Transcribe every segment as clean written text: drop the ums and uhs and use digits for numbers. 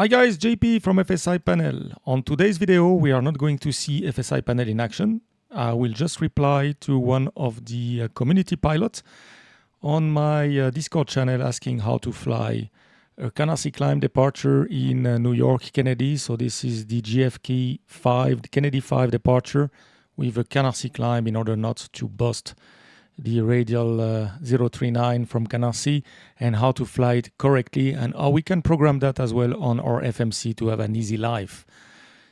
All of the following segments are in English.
Hi guys, JP from FSiPanel. On today's video, we are not going to see FSiPanel in action. I will just reply to one of the community pilots on my Discord channel asking how to fly a Canarsie Climb departure in New York, Kennedy. So this is the JFK 5, the Kennedy 5 departure with a Canarsie Climb in order not to bust the Radial 039 from Canarsie, and how to fly it correctly and how we can program that as well on our FMC to have an easy life.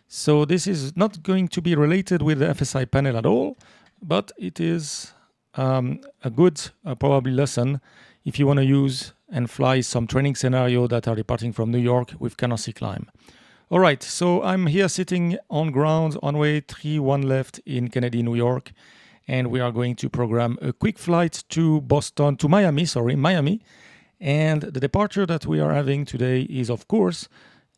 So this is not going to be related with the FSiPanel at all, but it is a good probably lesson if you want to use and fly some training scenario that are departing from New York with Canarsie Climb. All right, so I'm here sitting on ground on runway 31 left in Kennedy, New York. And we are going to program a quick flight to Miami. And the departure that we are having today is, of course,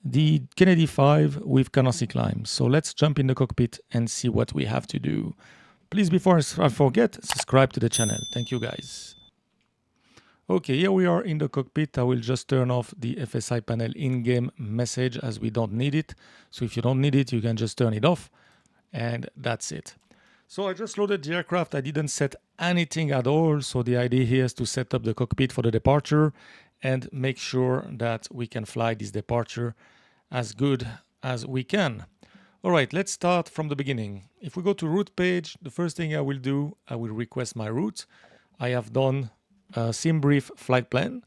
the Kennedy 5 with Canarsie Climb. So let's jump in the cockpit and see what we have to do. Please, before I forget, subscribe to the channel. Thank you, guys. Okay, here we are in the cockpit. I will just turn off the FSiPanel in-game message as we don't need it. So if you don't need it, you can just turn it off. And that's it. So I just loaded the aircraft. I didn't set anything at all. So the idea here is to set up the cockpit for the departure and make sure that we can fly this departure as good as we can. All right, let's start from the beginning. If we go to route page, the first thing I will do, I will request my route. I have done a SimBrief flight plan.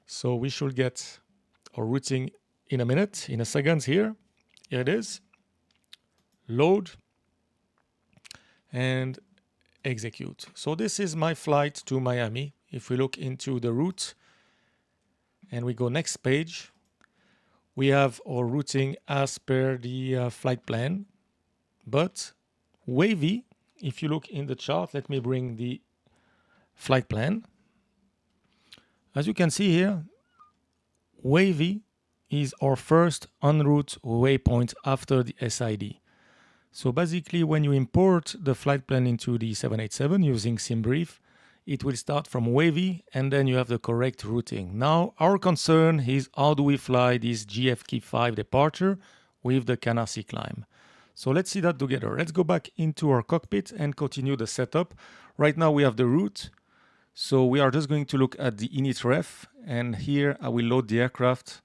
So we should get our routing in a second here. Here it is. Load. And execute. So this is my flight to Miami. If we look into the route and we go next page, we have our routing as per the flight plan. But WAVEY, if you look in the chart, let me bring the flight plan. As you can see here, WAVEY is our first en route waypoint after the SID. So basically, when you import the flight plan into the 787 using SimBrief, it will start from WAVEY and then you have the correct routing. Now, our concern is how do we fly this JFK 5 departure with the Canarsie Climb. So let's see that together. Let's go back into our cockpit and continue the setup. Right now we have the route. So we are just going to look at the init ref, and here I will load the aircraft.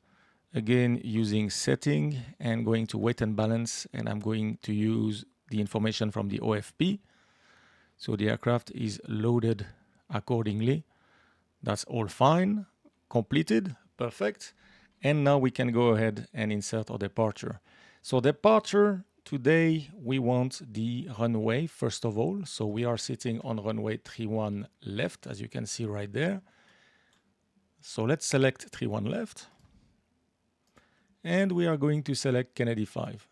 Again, using setting and going to weight and balance, and I'm going to use the information from the OFP. So the aircraft is loaded accordingly. That's all fine. Completed. Perfect. And now we can go ahead and insert our departure. So departure, today we want the runway first of all. So we are sitting on runway 31 left, as you can see right there. So let's select 31 left. And we are going to select Kennedy 5.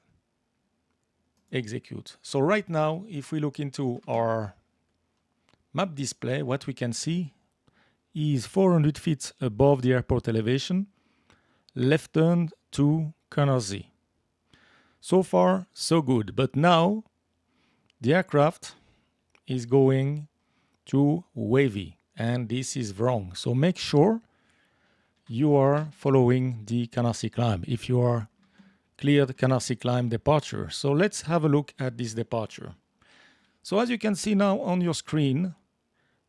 Execute. So right now, if we look into our map display, what we can see is 400 feet above the airport elevation, left turn to Canarsie. So far, so good. But now, the aircraft is going to WAVEY, and this is wrong. So make sure you are following the Canarsie Climb if you are cleared Canarsie Climb departure. So let's have a look at this departure. So as you can see now on your screen,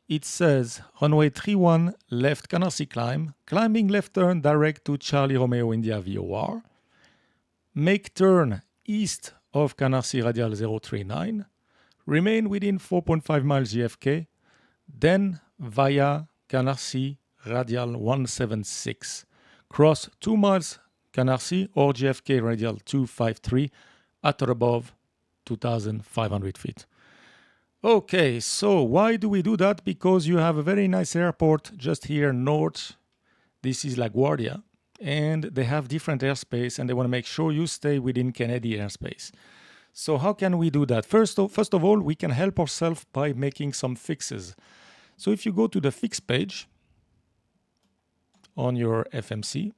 it says runway 31 left Canarsie Climb, climbing left turn direct to Charlie Romeo India VOR, make turn east of Canarsie Radial 039, remain within 4.5 miles JFK, then via Canarsie Radial 176. Cross 2 miles Canarsie or JFK Radial 253 at or above 2,500 feet. Okay, so why do we do that? Because you have a very nice airport just here north. This is LaGuardia, and they have different airspace, and they want to make sure you stay within Kennedy airspace. So how can we do that? First of all, we can help ourselves by making some fixes. So if you go to the fix page on your FMC,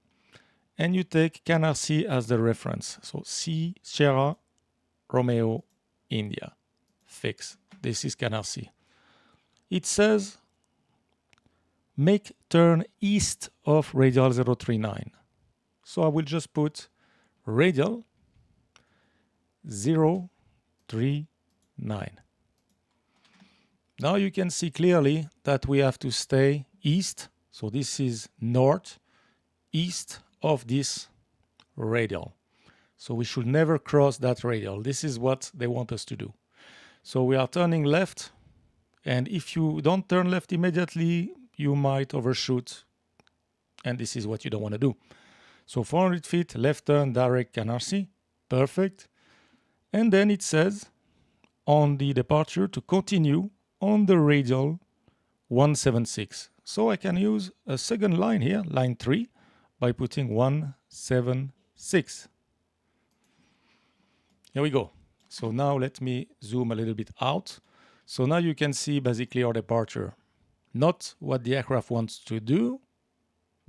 and you take Canarsie as the reference. So Sierra Romeo India fix. This is Canarsie. It says make turn east of Radial 039. So I will just put radial 039. Now you can see clearly that we have to stay east. So this is north, east of this radial. So we should never cross that radial. This is what they want us to do. So we are turning left. And if you don't turn left immediately, you might overshoot. And this is what you don't want to do. So 400 feet, left turn, direct Canarsie. Perfect. And then it says on the departure to continue on the radial 176. So I can use a second line here, line 3, by putting 176. Here we go. So now let me zoom a little bit out. So now you can see basically our departure. Not what the aircraft wants to do,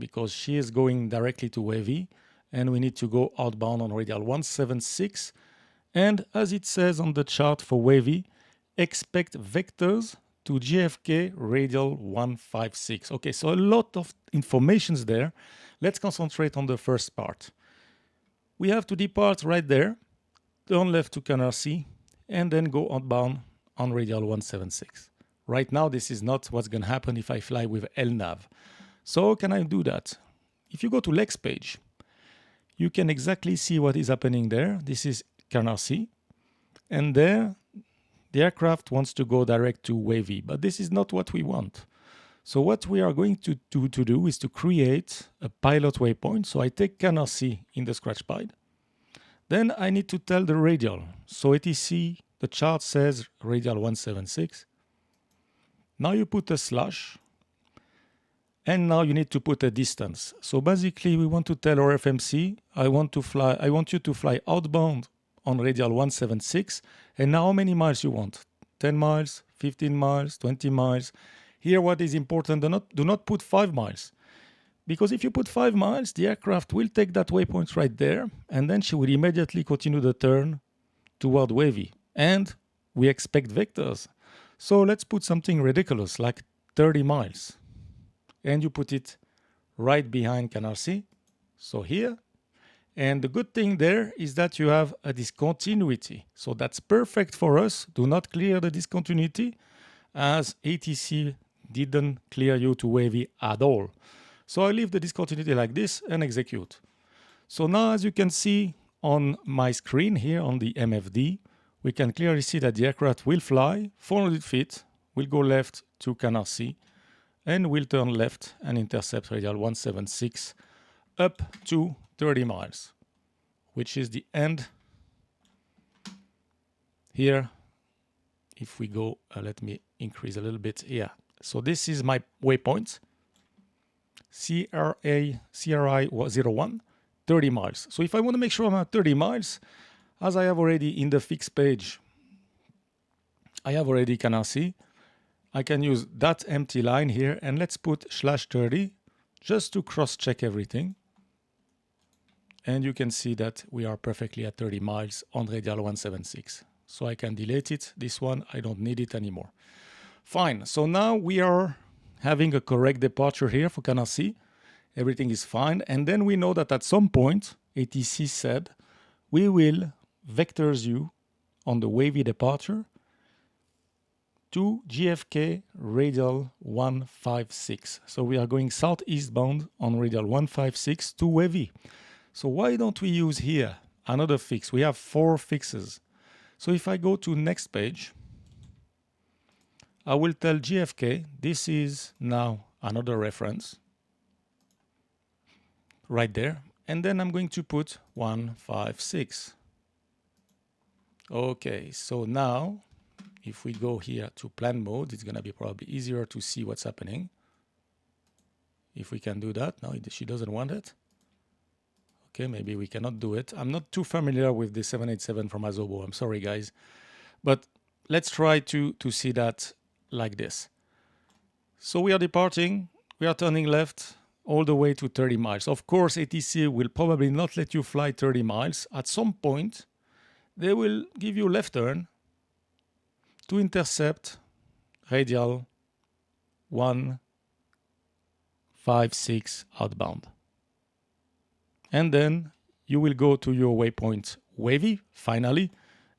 because she is going directly to WAVEY, and we need to go outbound on radial 176. And as it says on the chart for WAVEY, expect vectors to JFK Radial 156. Okay, so a lot of informations there. Let's concentrate on the first part. We have to depart right there, turn left to Canarsie, and then go outbound on radial 176. Right now, this is not what's going to happen if I fly with LNAV. So can I do that? If you go to Lex page, you can exactly see what is happening there. This is Canarsie, and there the aircraft wants to go direct to WAVEY, but this is not what we want. So what we are going to do is to create a pilot waypoint. So I take Canarsie in the scratch pad. Then I need to tell the radial. So ATC, the chart says radial 176. Now you put a slash, and now you need to put a distance. So basically we want to tell our FMC, I want you to fly outbound on radial 176, and now how many miles you want? 10 miles, 15 miles, 20 miles. Here what is important, do not put 5 miles. Because if you put 5 miles, the aircraft will take that waypoint right there, and then she will immediately continue the turn toward WAVEY. And we expect vectors. So let's put something ridiculous, like 30 miles. And you put it right behind Canarsie. So here. And the good thing there is that you have a discontinuity. So that's perfect for us. Do not clear the discontinuity, as ATC didn't clear you to WAVEY at all. So I leave the discontinuity like this and execute. So now, as you can see on my screen here on the MFD, we can clearly see that the aircraft will fly 400 feet, will go left to Canarsie, and will turn left and intercept radial 176 up to 30 miles, which is the end. Here, if we go, let me increase a little bit here. So this is my waypoint, CRI 01, 30 miles. So if I want to make sure I'm at 30 miles, as I have already in the fixed page, I have already Canarsie, I can use that empty line here, and let's put /30 just to cross-check everything. And you can see that we are perfectly at 30 miles on radial 176. So I can delete it. This one, I don't need it anymore. Fine. So now we are having a correct departure here for Canarsie. Everything is fine. And then we know that at some point, ATC said, we will vectors you on the WAVEY departure to JFK Radial 156. So we are going southeast bound on radial 156 to WAVEY. So why don't we use here another fix? We have 4 fixes. So if I go to next page, I will tell JFK this is now another reference right there. And then I'm going to put 156. Okay, so now if we go here to plan mode, it's going to be probably easier to see what's happening. If we can do that. No, she doesn't want it. Okay, maybe we cannot do it. I'm not too familiar with the 787 from ASOBO. I'm sorry, guys. But let's try to see that like this. So we are departing. We are turning left all the way to 30 miles. Of course, ATC will probably not let you fly 30 miles. At some point, they will give you left turn to intercept radial 156 outbound. And then you will go to your waypoint WAVEY, finally,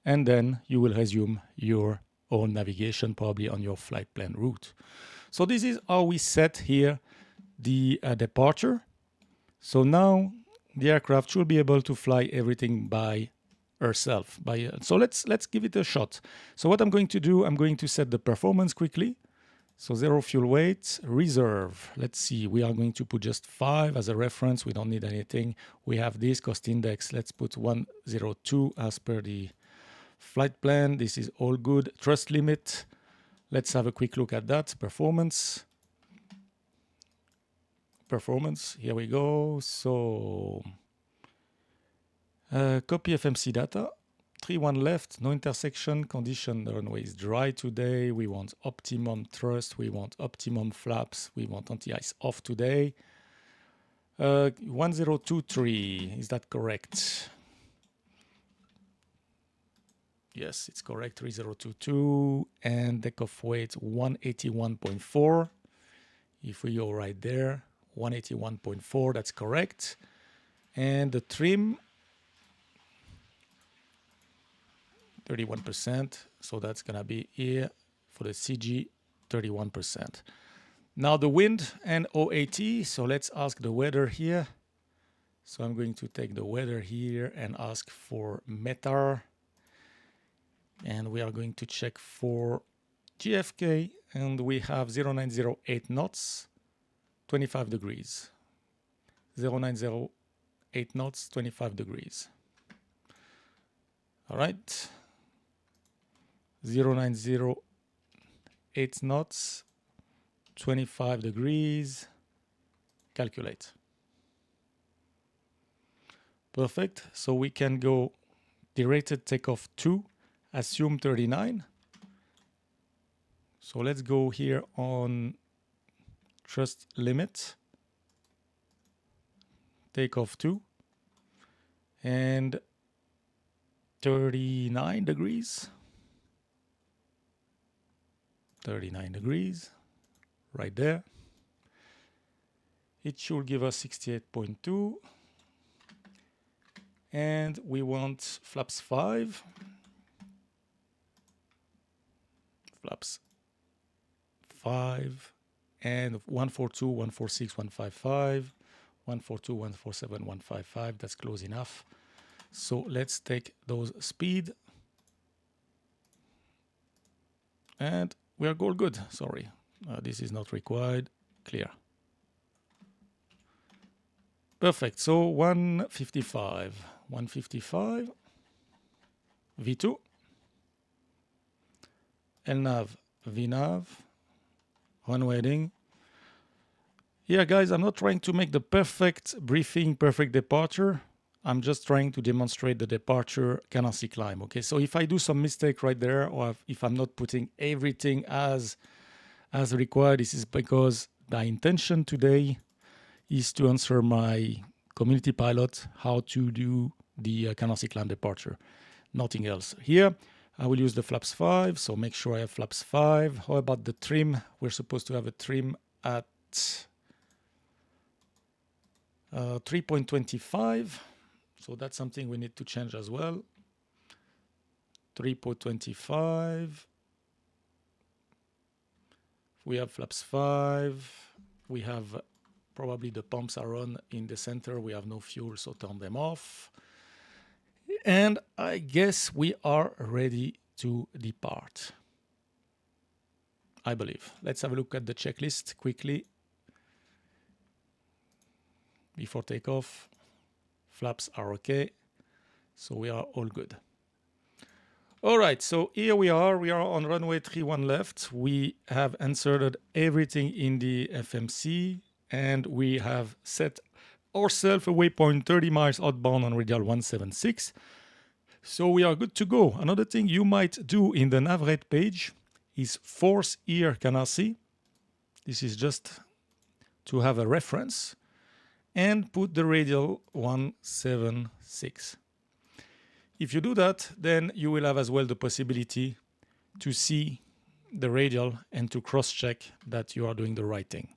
and then you will resume your own navigation, probably on your flight plan route. So this is how we set here the departure. So now the aircraft should be able to fly everything by herself. So let's give it a shot. So what I'm going to do, I'm going to set the performance quickly. So 0 fuel weight, reserve. Let's see, we are going to put just 5 as a reference. We don't need anything. We have this cost index. Let's put 102 as per the flight plan. This is all good. Thrust limit. Let's have a quick look at that. Performance. Here we go. So copy FMC data. 3-1 left, no intersection, condition, the runway is dry today. We want optimum thrust, we want optimum flaps, we want anti-ice off today. 1023, is that correct? Yes, it's correct, 3022, and takeoff weight 181.4. If we go right there, 181.4, that's correct. And the trim, 31%, so that's gonna be here for the CG, 31%. Now the wind and OAT, so let's ask the weather here. So I'm going to take the weather here and ask for METAR. And we are going to check for JFK, and we have 0908 knots, 25 degrees. 0908 knots, 25 degrees. All right. 0908 knots, 25 degrees, calculate. Perfect, so we can go derated takeoff 2, assume 39. So let's go here on thrust limit, takeoff 2, and 39 degrees. 39 degrees, right there. It should give us 68.2. And we want flaps 5. Flaps 5. And 142, 146, 155. 142, 147, 155. That's close enough. So let's take those speed. And we are all good. Sorry, this is not required. Clear. Perfect. So 155. 155. V2. LNAV, VNAV. Runway heading. Yeah, guys, I'm not trying to make the perfect briefing, perfect departure. I'm just trying to demonstrate the departure Canarsie Climb. Okay, so if I do some mistake right there, or if I'm not putting everything as required, this is because my intention today is to answer my community pilot how to do the Canarsie Climb departure. Nothing else. Here, I will use the flaps 5, so make sure I have flaps 5. How about the trim? We're supposed to have a trim at 3.25. So that's something we need to change as well. 3.25. We have flaps 5. We have probably the pumps are on in the center. We have no fuel, so turn them off. And I guess we are ready to depart, I believe. Let's have a look at the checklist quickly before takeoff. Flaps are okay, so we are all good. All right, so here we are on runway 31 left. We have inserted everything in the FMC, and we have set ourselves a waypoint 30 miles outbound on radial 176. So we are good to go. Another thing you might do in the navigate page is force here Canarsie. This is just to have a reference. And put the radial 176. If you do that, then you will have as well the possibility to see the radial and to cross-check that you are doing the right thing.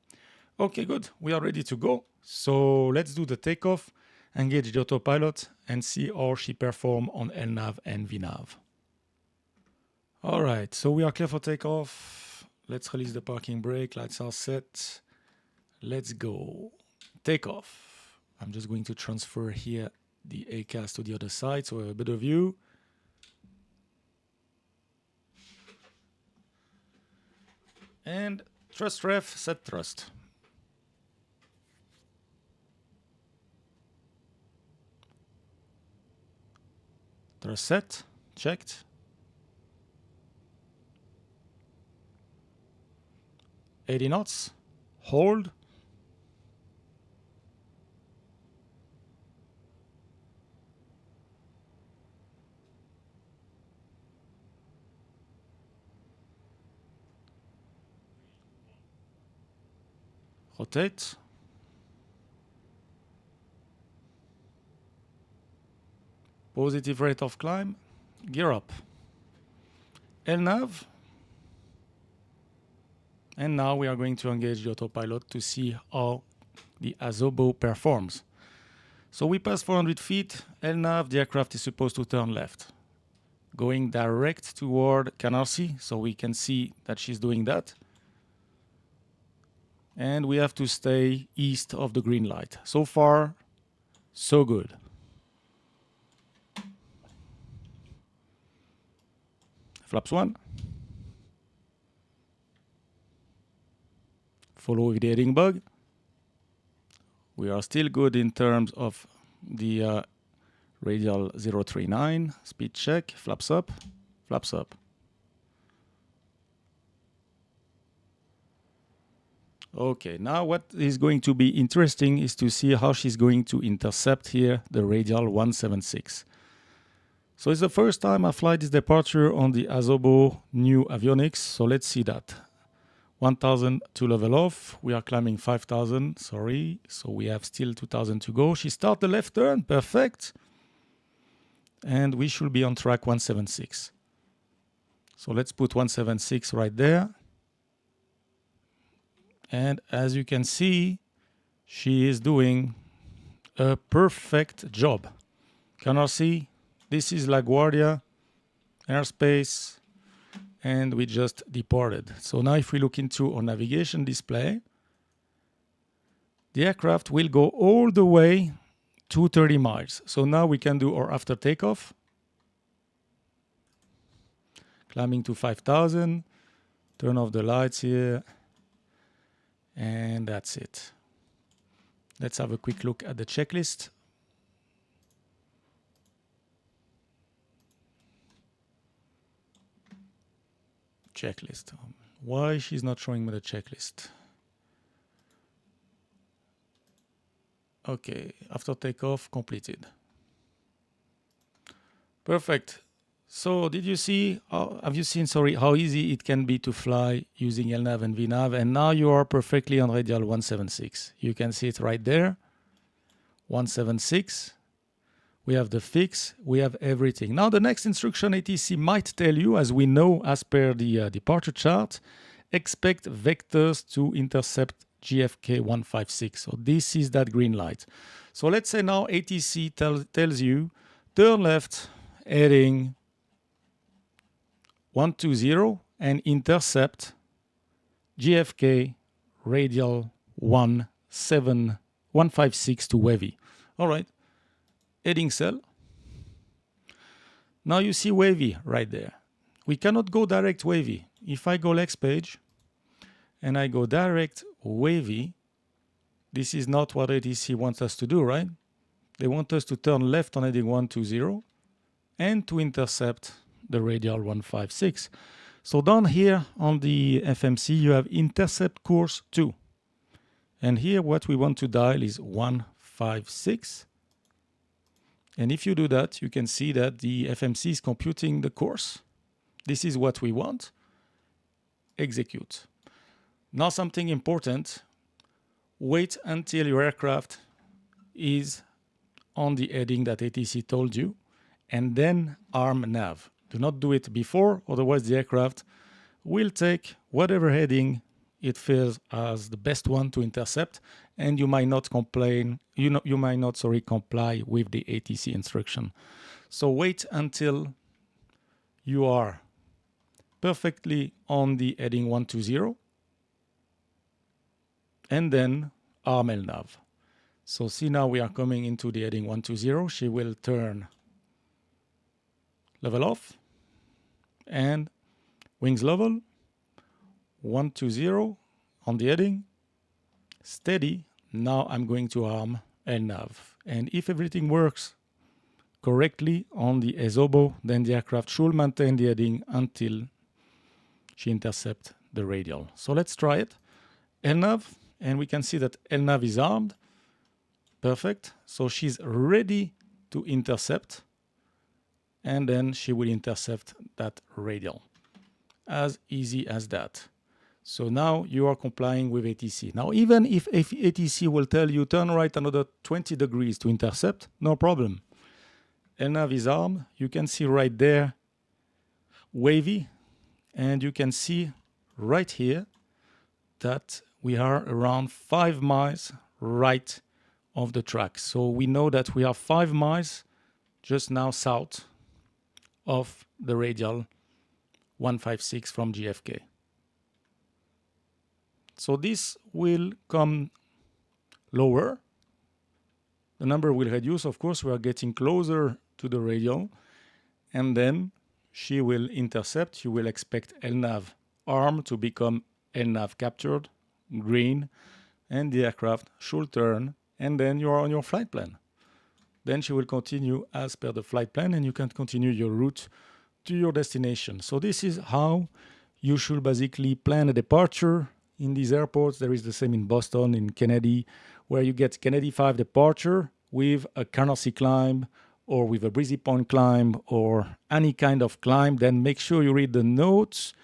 Okay, good. We are ready to go. So let's do the takeoff. engage the autopilot, and see how she performs on LNAV and VNAV. All right, so we are clear for takeoff. Let's release the parking brake. Lights are set. Let's go. Takeoff. I'm just going to transfer here the ACAS to the other side so we have a better view. And thrust ref, set thrust. Thrust set, checked. 80 knots, hold. Rotate. Positive rate of climb, gear up. LNAV. And now we are going to engage the autopilot to see how the ASOBO performs. So we pass 400 feet. LNAV, the aircraft is supposed to turn left, going direct toward Canarsie, so we can see that she's doing that. And we have to stay east of the green light. So far, so good. Flaps 1. Follow with the heading bug. We are still good in terms of the radial 039. Speed check. Flaps up. Flaps up. Okay, now what is going to be interesting is to see how she's going to intercept here the radial 176. So it's the first time I fly this departure on the ASOBO new avionics, so let's see that. 1000 to level off, we are climbing 5000, sorry, so we have still 2000 to go. She starts the left turn, perfect. And we should be on track 176. So let's put 176 right there. And as you can see, she is doing a perfect job. Canarsie, this is LaGuardia, airspace, and we just departed. So now if we look into our navigation display, the aircraft will go all the way to 30 miles. So now we can do our after takeoff. Climbing to 5000, turn off the lights here, and that's it. Let's have a quick look at the checklist. Checklist. Why she's not showing me the checklist? Okay, after takeoff completed. Perfect. So did you see, have you seen, sorry, how easy it can be to fly using LNAV and VNAV? And now you are perfectly on radial 176. You can see it right there, 176. We have the fix, we have everything. Now the next instruction ATC might tell you, as we know as per the departure chart, expect vectors to intercept JFK 156. So this is that green light. So let's say now ATC tells you, turn left, heading 120 and intercept JFK Radial 156 to WAVEY. All right. Heading cell. Now you see WAVEY right there. We cannot go direct WAVEY. If I go next page and I go direct WAVEY, this is not what ATC wants us to do, right? They want us to turn left on heading 120 and to intercept the radial 156. So down here on the FMC, you have intercept course 2. And here what we want to dial is 156. And if you do that, you can see that the FMC is computing the course. This is what we want. Execute. Now something important. Wait until your aircraft is on the heading that ATC told you, and then arm nav. Do not do it before, otherwise the aircraft will take whatever heading it feels as the best one to intercept, and you might not complain, you might not, comply with the ATC instruction. So wait until you are perfectly on the heading 120, and then arm LNAV. So see, now we are coming into the heading 120. She will turn level off and wings level 120 on the heading, steady. Now I'm going to arm LNAV, and if everything works correctly on the ASOBO, then the aircraft should maintain the heading until she intercepts the radial. So let's try it. LNAV, and we can see that LNAV is armed. Perfect. So she's ready to intercept, and then she will intercept that radial. As easy as that. So now you are complying with ATC. Now, even if ATC will tell you turn right another 20 degrees to intercept, no problem. LNAV is armed. You can see right there WAVEY, and you can see right here that we are around 5 miles right of the track. So we know that we are 5 miles just now south of the radial 156 from JFK. So this will come lower. The number will reduce, of course. We are getting closer to the radial, and then she will intercept. You will expect LNAV arm to become LNAV captured, green, and the aircraft should turn, and then you are on your flight plan. Then she will continue as per the flight plan, and you can continue your route to your destination. So this is how you should basically plan a departure in these airports. There is the same in Boston, in Kennedy, where you get Kennedy 5 departure with a Canarsie Climb or with a Breezy Point Climb or any kind of climb. Then make sure you read the notes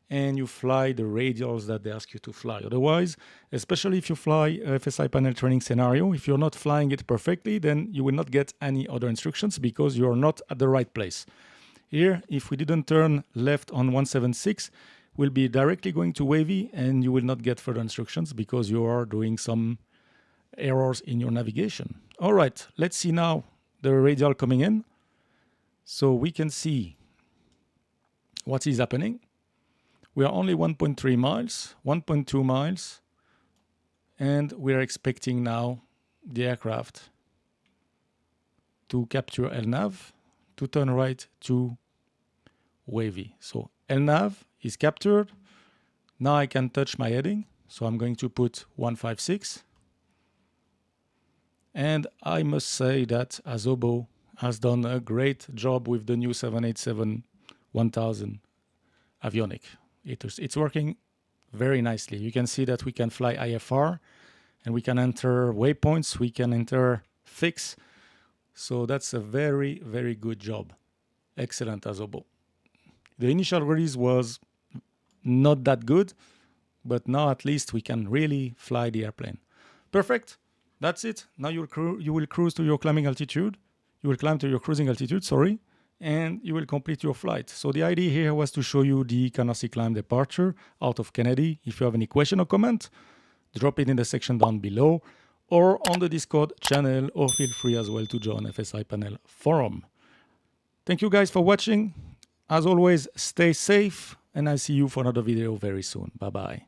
and you fly the radials that they ask you to fly. Otherwise, especially if you fly a FSiPanel training scenario, if you're not flying it perfectly, then you will not get any other instructions because you're not at the right place. Here, if we didn't turn left on 176, we'll be directly going to WAVEY, and you will not get further instructions because you are doing some errors in your navigation. All right, let's see now the radial coming in. So we can see what is happening. We are only 1.3 miles, 1.2 miles, and we are expecting now the aircraft to capture LNAV, to turn right to WAVEY. So LNAV is captured. Now I can touch my heading. So I'm going to put 156. And I must say that ASOBO has done a great job with the new 787-1000 avionic. It's working very nicely. You can see that we can fly IFR, and we can enter waypoints, we can enter fix. So that's a very, very good job. Excellent, ASOBO. The initial release was not that good, but now at least we can really fly the airplane. Perfect. That's it. Now you will cruise to your climbing altitude. You will climb to your cruising altitude, sorry, and you will complete your flight. So the idea here was to show you the Canarsie Climb departure out of Kennedy. If you have any question or comment, drop it in the section down below or on the Discord channel, or feel free as well to join FSiPanel forum. Thank you guys for watching. As always, stay safe, and I'll see you for another video very soon. Bye-bye.